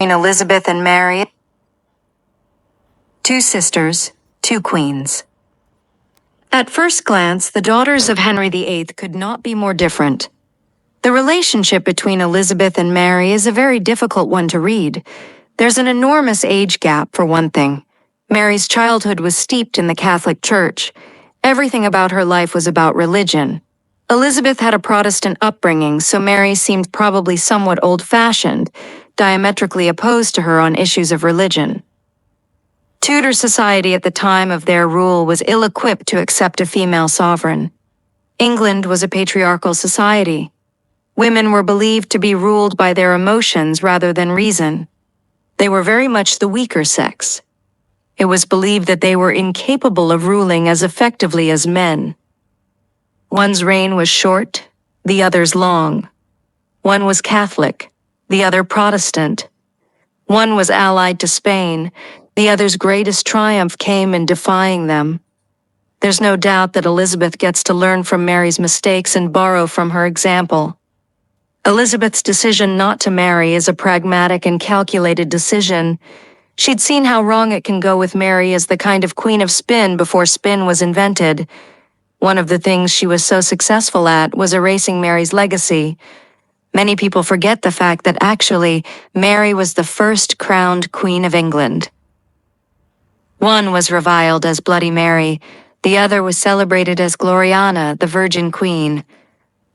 Queen Elizabeth and Mary. Two sisters, two queens. At first glance, the daughters of Henry VIII could not be more different. The relationship between Elizabeth and Mary is a very difficult one to read. There's an enormous age gap, for one thing. Mary's childhood was steeped in the Catholic Church. Everything about her life was about religion. Elizabeth had a Protestant upbringing, so Mary seemed probably somewhat old-fashioned, diametrically opposed to her on issues of religion. Tudor society at the time of their rule was ill-equipped to accept a female sovereign. England was a patriarchal society. Women were believed to be ruled by their emotions rather than reason. They were very much the weaker sex. It was believed that they were incapable of ruling as effectively as men. One's reign was short, the other's long. One was Catholic, the other Protestant. One was allied to Spain, the other's greatest triumph came in defying them. There's no doubt that Elizabeth gets to learn from Mary's mistakes and borrow from her example. Elizabeth's decision not to marry is a pragmatic and calculated decision. She'd seen how wrong it can go with Mary as the kind of queen of spin before spin was invented. One of the things she was so successful at was erasing Mary's legacy. Many people forget the fact that actually, Mary was the first crowned Queen of England. One was reviled as Bloody Mary, the other was celebrated as Gloriana, the Virgin Queen.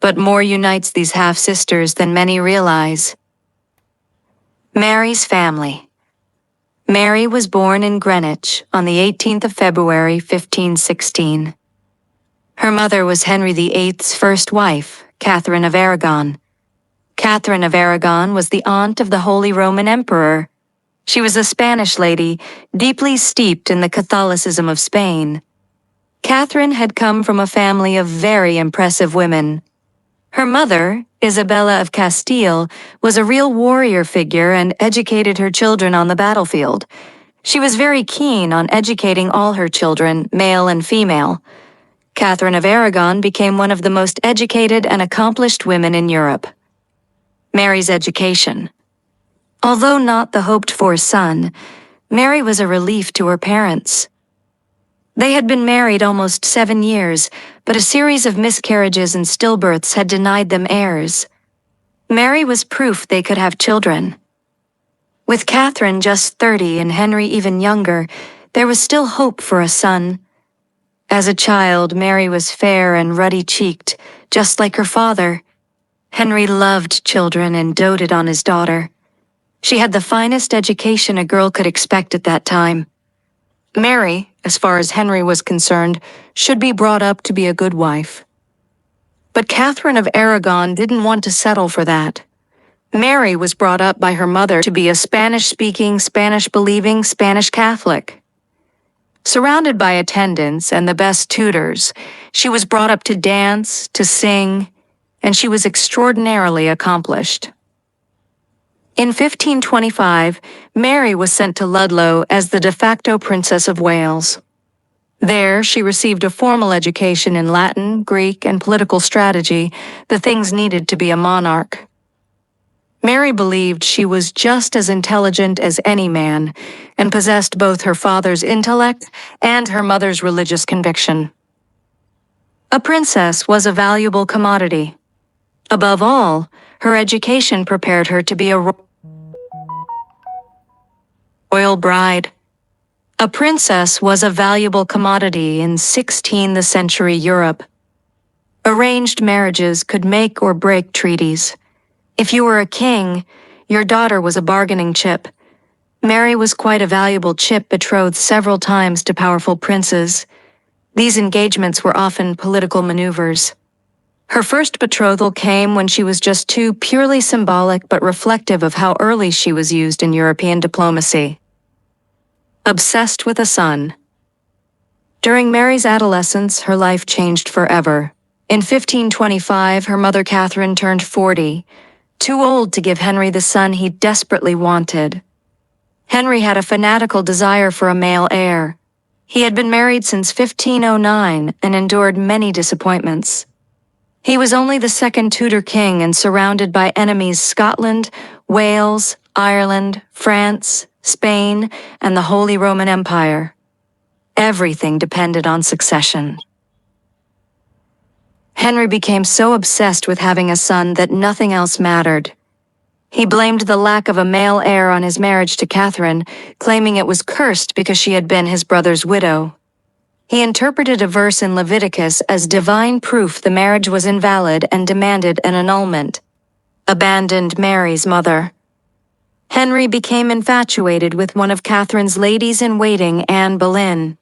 But more unites these half-sisters than many realize. Mary's family. Mary was born in Greenwich on the 18th of February, 1516. Her mother was Henry VIII's first wife, Catherine of Aragon. Catherine of Aragon was the aunt of the Holy Roman Emperor. She was a Spanish lady, deeply steeped in the Catholicism of Spain. Catherine had come from a family of very impressive women. Her mother, Isabella of Castile, was a real warrior figure and educated her children on the battlefield. She was very keen on educating all her children, male and female. Catherine of Aragon became one of the most educated and accomplished women in Europe. Mary's education. Although not the hoped-for son, Mary was a relief to her parents. They had been married almost 7 years, but a series of miscarriages and stillbirths had denied them heirs. Mary was proof they could have children. With Catherine just 30 and Henry even younger, there was still hope for a son. As a child, Mary was fair and ruddy-cheeked, just like her father. Henry loved children and doted on his daughter. She had the finest education a girl could expect at that time. Mary, as far as Henry was concerned, should be brought up to be a good wife. But Catherine of Aragon didn't want to settle for that. Mary was brought up by her mother to be a Spanish-speaking, Spanish-believing Spanish Catholic. Surrounded by attendants and the best tutors, she was brought up to dance, to sing, and she was extraordinarily accomplished. In 1525, Mary was sent to Ludlow as the de facto Princess of Wales. There, she received a formal education in Latin, Greek, and political strategy, the things needed to be a monarch. Mary believed she was just as intelligent as any man, and possessed both her father's intellect and her mother's religious conviction. A princess was a valuable commodity. Above all, her education prepared her to be a royal bride. A princess was a valuable commodity in 16th century Europe. Arranged marriages could make or break treaties. If you were a king, your daughter was a bargaining chip. Mary was quite a valuable chip betrothed several times to powerful princes. These engagements were often political maneuvers. Her first betrothal came when she was just too purely symbolic but reflective of how early she was used in European diplomacy. Obsessed with a son. During Mary's adolescence, her life changed forever. In 1525, her mother Catherine turned 40, too old to give Henry the son he desperately wanted. Henry had a fanatical desire for a male heir. He had been married since 1509 and endured many disappointments. He was only the second Tudor king and surrounded by enemies Scotland, Wales, Ireland, France, Spain, and the Holy Roman Empire. Everything depended on succession. Henry became so obsessed with having a son that nothing else mattered. He blamed the lack of a male heir on his marriage to Catherine, claiming it was cursed because she had been his brother's widow. He interpreted a verse in Leviticus as divine proof the marriage was invalid and demanded an annulment. Abandoned Mary's mother. Henry became infatuated with one of Catherine's ladies-in-waiting, Anne Boleyn.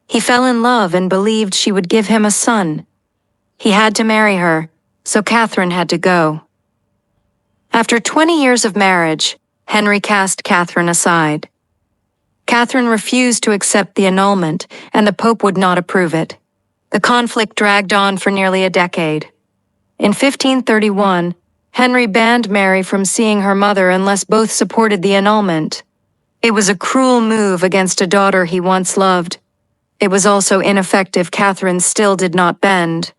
He fell in love and believed she would give him a son. He had to marry her, so Catherine had to go. After 20 years of marriage, Henry cast Catherine aside. Catherine refused to accept the annulment, and the Pope would not approve it. The conflict dragged on for nearly a decade. In 1531, Henry banned Mary from seeing her mother unless both supported the annulment. It was a cruel move against a daughter he once loved. It was also ineffective. Catherine still did not bend.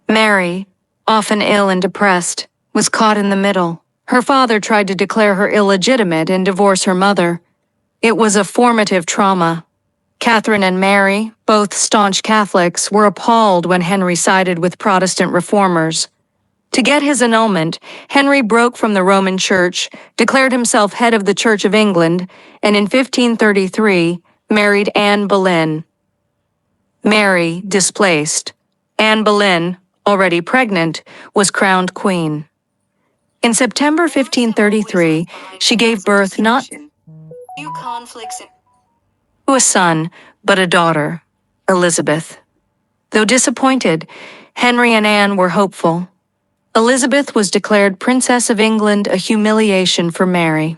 Mary, often ill and depressed, was caught in the middle. Her father tried to declare her illegitimate and divorce her mother. It was a formative trauma. Catherine and Mary, both staunch Catholics, were appalled when Henry sided with Protestant reformers. To get his annulment, Henry broke from the Roman Church, declared himself head of the Church of England, and in 1533 married Anne Boleyn. Mary, displaced. Anne Boleyn, already pregnant, was crowned queen. In September 1533, she gave birth not to a son, but a daughter, Elizabeth. Though disappointed, Henry and Anne were hopeful. Elizabeth was declared Princess of England, a humiliation for Mary.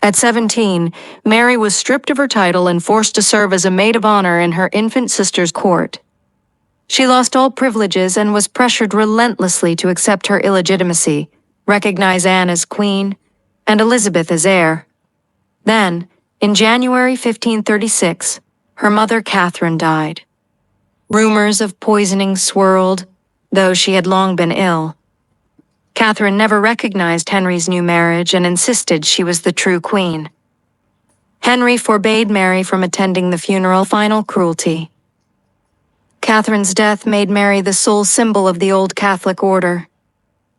At 17, Mary was stripped of her title and forced to serve as a maid of honor in her infant sister's court. She lost all privileges and was pressured relentlessly to accept her illegitimacy, recognize Anne as queen, and Elizabeth as heir. Then, in January 1536, her mother Catherine died. Rumors of poisoning swirled, though she had long been ill. Catherine never recognized Henry's new marriage and insisted she was the true queen. Henry forbade Mary from attending the funeral. Final cruelty. Catherine's death made Mary the sole symbol of the old Catholic order.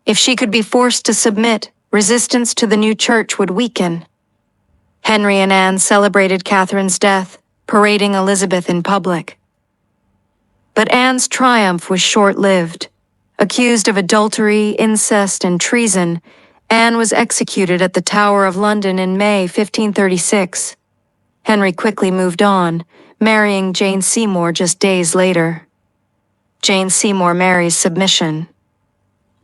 If she could be forced to submit, resistance to the new church would weaken. Henry and Anne celebrated Catherine's death, parading Elizabeth in public. But Anne's triumph was short-lived. Accused of adultery, incest, and treason, Anne was executed at the Tower of London in May 1536. Henry quickly moved on, marrying Jane Seymour just days later. Jane Seymour marries submission.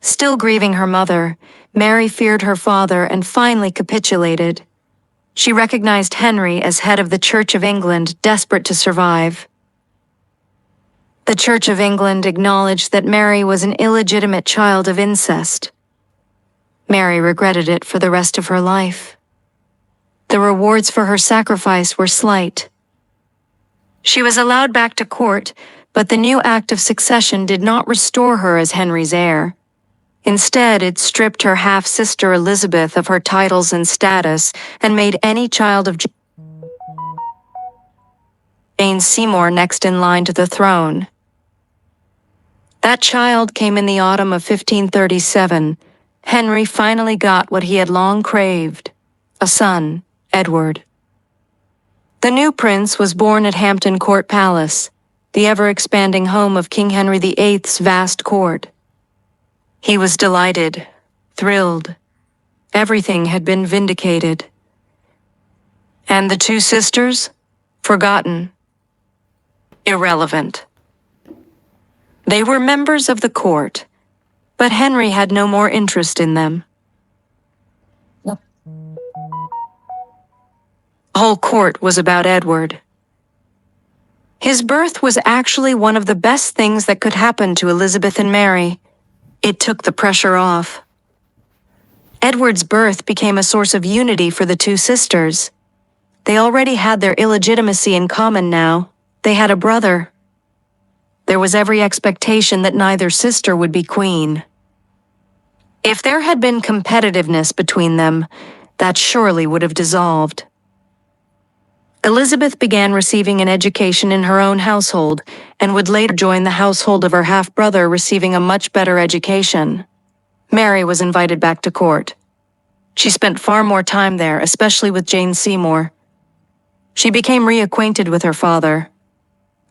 Still grieving her mother, Mary feared her father and finally capitulated. She recognized Henry as head of the Church of England, desperate to survive. The Church of England acknowledged that Mary was an illegitimate child of incest. Mary regretted it for the rest of her life. The rewards for her sacrifice were slight. She was allowed back to court, but the new Act of Succession did not restore her as Henry's heir. Instead, it stripped her half-sister Elizabeth of her titles and status and made any child of Jane Seymour next in line to the throne. That child came in the autumn of 1537. Henry finally got what he had long craved, a son, Edward. The new prince was born at Hampton Court Palace, the ever-expanding home of King Henry VIII's vast court. He was delighted, thrilled. Everything had been vindicated. And the two sisters? Forgotten. Irrelevant. They were members of the court, but Henry had no more interest in them. The whole court was about Edward. His birth was actually one of the best things that could happen to Elizabeth and Mary. It took the pressure off. Edward's birth became a source of unity for the two sisters. They already had their illegitimacy in common now. They had a brother. There was every expectation that neither sister would be queen. If there had been competitiveness between them, that surely would have dissolved. Elizabeth began receiving an education in her own household and would later join the household of her half-brother, receiving a much better education. Mary was invited back to court. She spent far more time there, especially with Jane Seymour. She became reacquainted with her father.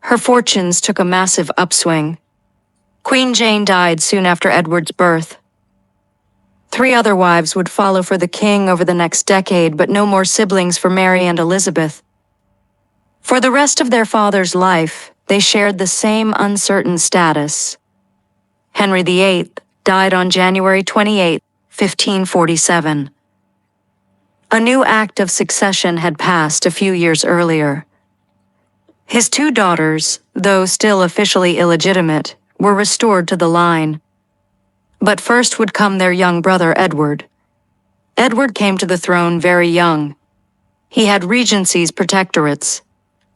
Her fortunes took a massive upswing. Queen Jane died soon after Edward's birth. 3 other wives would follow for the king over the next decade, but no more siblings for Mary and Elizabeth. For the rest of their father's life, they shared the same uncertain status. Henry VIII died on January 28, 1547. A new act of succession had passed a few years earlier. His 2 daughters, though still officially illegitimate, were restored to the line. But first would come their young brother Edward. Edward came to the throne very young. He had regencies, protectorates,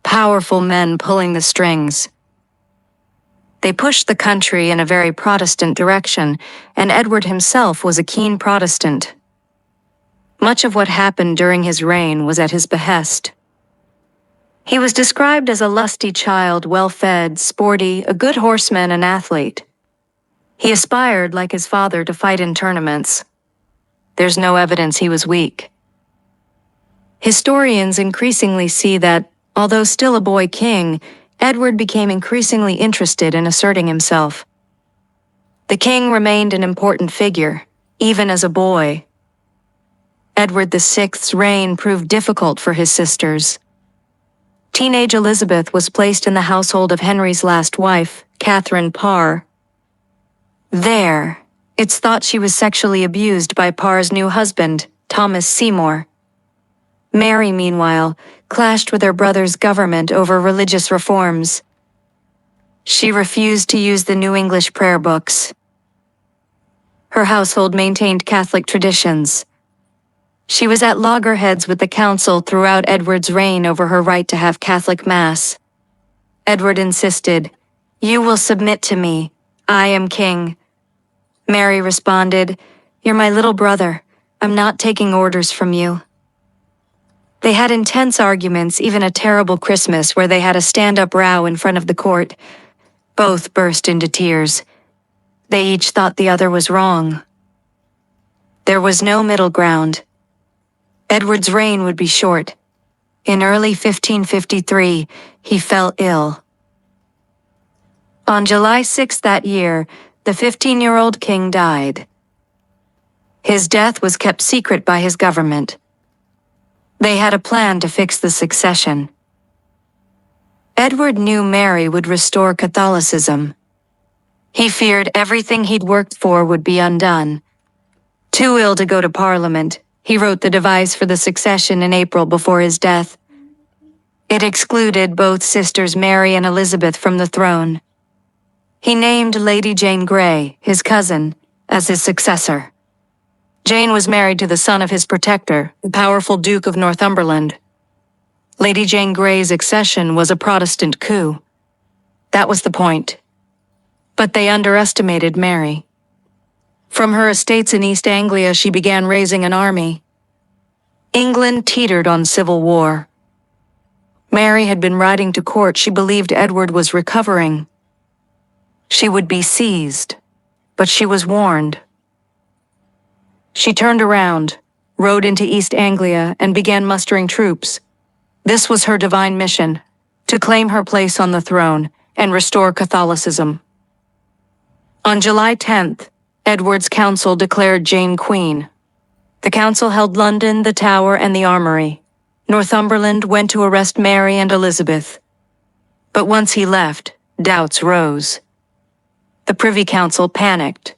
powerful men pulling the strings. They pushed the country in a very Protestant direction, and Edward himself was a keen Protestant. Much of what happened during his reign was at his behest. He was described as a lusty child, well-fed, sporty, a good horseman and athlete. He aspired, like his father, to fight in tournaments. There's no evidence he was weak. Historians increasingly see that, although still a boy king, Edward became increasingly interested in asserting himself. The king remained an important figure, even as a boy. Edward VI's reign proved difficult for his sisters. Teenage Elizabeth was placed in the household of Henry's last wife, Catherine Parr. There, it's thought she was sexually abused by Parr's new husband, Thomas Seymour. Mary, meanwhile, clashed with her brother's government over religious reforms. She refused to use the New English prayer books. Her household maintained Catholic traditions. She was at loggerheads with the council throughout Edward's reign over her right to have Catholic Mass. Edward insisted, "You will submit to me. I am king." Mary responded, "You're my little brother. I'm not taking orders from you." They had intense arguments, even a terrible Christmas where they had a stand-up row in front of the court. Both burst into tears. They each thought the other was wrong. There was no middle ground. Edward's reign would be short. In early 1553, he fell ill. On July 6 that year, the 15-year-old king died. His death was kept secret by his government. They had a plan to fix the succession. Edward knew Mary would restore Catholicism. He feared everything he'd worked for would be undone. Too ill to go to Parliament, he wrote the device for the succession in April before his death. It excluded both sisters Mary and Elizabeth from the throne. He named Lady Jane Grey, his cousin, as his successor. Jane was married to the son of his protector, the powerful Duke of Northumberland. Lady Jane Grey's accession was a Protestant coup. That was the point. But they underestimated Mary. From her estates in East Anglia, she began raising an army. England teetered on civil war. Mary had been riding to court. She believed Edward was recovering. She would be seized, but she was warned. She turned around, rode into East Anglia, and began mustering troops. This was her divine mission, to claim her place on the throne and restore Catholicism. On July 10th, Edward's council declared Jane queen. The council held London, the Tower, and the Armory. Northumberland went to arrest Mary and Elizabeth. But once he left, doubts rose. The Privy Council panicked.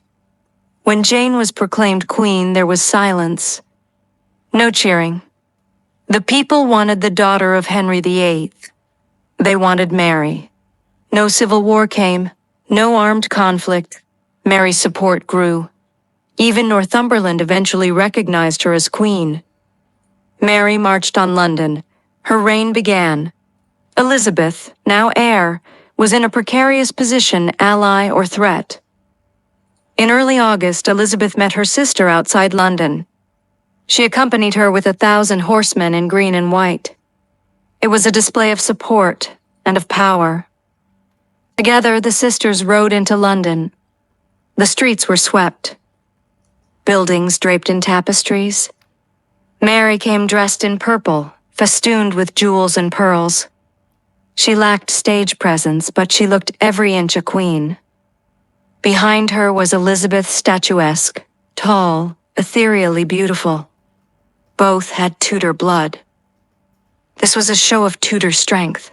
When Jane was proclaimed queen, there was silence. No cheering. The people wanted the daughter of Henry VIII. They wanted Mary. No civil war came, no armed conflict. Mary's support grew. Even Northumberland eventually recognized her as queen. Mary marched on London. Her reign began. Elizabeth, now heir, was in a precarious position, ally or threat. In early August, Elizabeth met her sister outside London. She accompanied her with 1,000 horsemen in green and white. It was a display of support and of power. Together, the sisters rode into London. The streets were swept. Buildings draped in tapestries. Mary came dressed in purple, festooned with jewels and pearls. She lacked stage presence, but she looked every inch a queen. Behind her was Elizabeth, statuesque, tall, ethereally beautiful. Both had Tudor blood. This was a show of Tudor strength,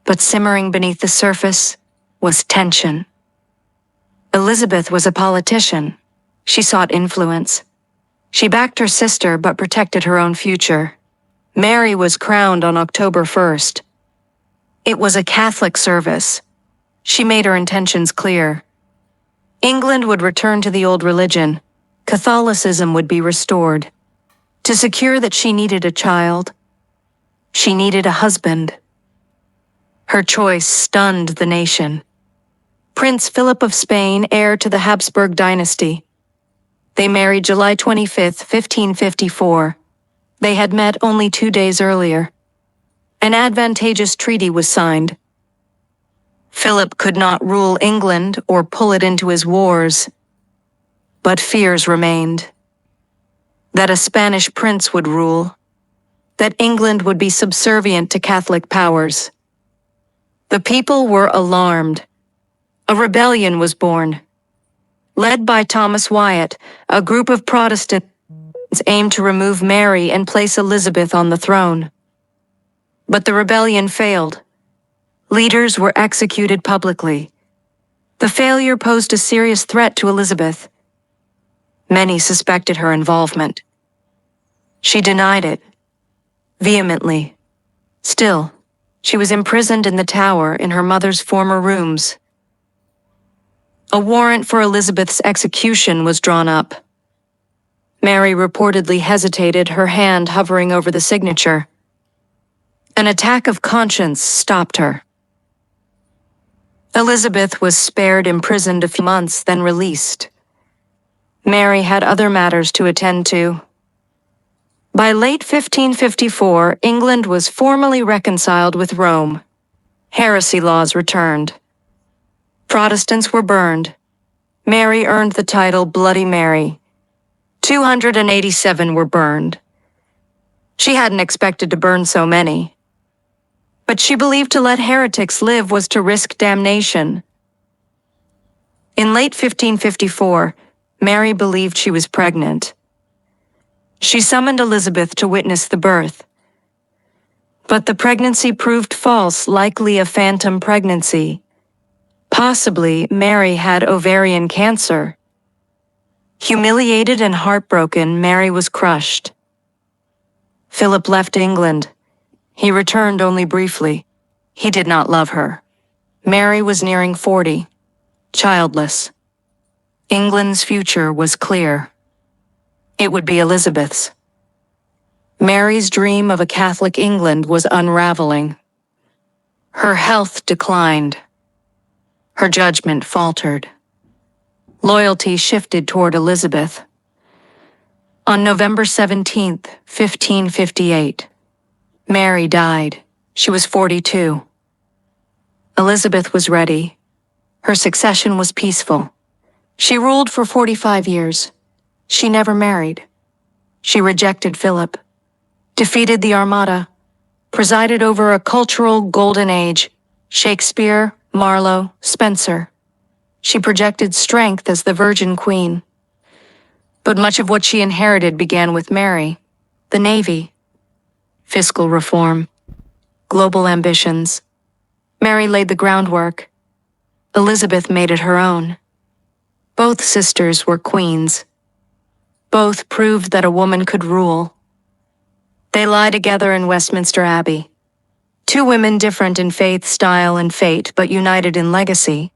but simmering beneath the surface was tension. Elizabeth was a politician. She sought influence. She backed her sister but protected her own future. Mary was crowned on October 1st. It was a Catholic service. She made her intentions clear. England would return to the old religion. Catholicism would be restored. To secure that she needed a child, she needed a husband. Her choice stunned the nation. Prince Philip of Spain, heir to the Habsburg dynasty. They married July 25, 1554. They had met only 2 days earlier. An advantageous treaty was signed. Philip could not rule England or pull it into his wars, but fears remained. That a Spanish prince would rule, that England would be subservient to Catholic powers. The people were alarmed. A rebellion was born. Led by Thomas Wyatt, a group of Protestants aimed to remove Mary and place Elizabeth on the throne. But the rebellion failed. Leaders were executed publicly. The failure posed a serious threat to Elizabeth. Many suspected her involvement. She denied it, vehemently. Still, she was imprisoned in the Tower in her mother's former rooms. A warrant for Elizabeth's execution was drawn up. Mary reportedly hesitated, her hand hovering over the signature. An attack of conscience stopped her. Elizabeth was spared imprisoned a few months, then released. Mary had other matters to attend to. By late 1554, England was formally reconciled with Rome. Heresy laws returned. Protestants were burned. Mary earned the title Bloody Mary. 287 were burned. She hadn't expected to burn so many. But she believed to let heretics live was to risk damnation. In late 1554, Mary believed she was pregnant. She summoned Elizabeth to witness the birth. But the pregnancy proved false, likely a phantom pregnancy. Possibly, Mary had ovarian cancer. Humiliated and heartbroken, Mary was crushed. Philip left England. He returned only briefly. He did not love her. Mary was nearing 40, childless. England's future was clear. It would be Elizabeth's. Mary's dream of a Catholic England was unraveling. Her health declined. Her judgment faltered. Loyalty shifted toward Elizabeth. On November 17, 1558, Mary died. She was 42. Elizabeth was ready. Her succession was peaceful. She ruled for 45 years. She never married. She rejected Philip, defeated the Armada, presided over a cultural golden age, Shakespeare, Marlowe, Spencer. She projected strength as the Virgin Queen. But much of what she inherited began with Mary, the Navy, fiscal reform, global ambitions. Mary laid the groundwork. Elizabeth made it her own. Both sisters were queens. Both proved that a woman could rule. They lie together in Westminster Abbey. Two women different in faith, style, and fate, but united in legacy.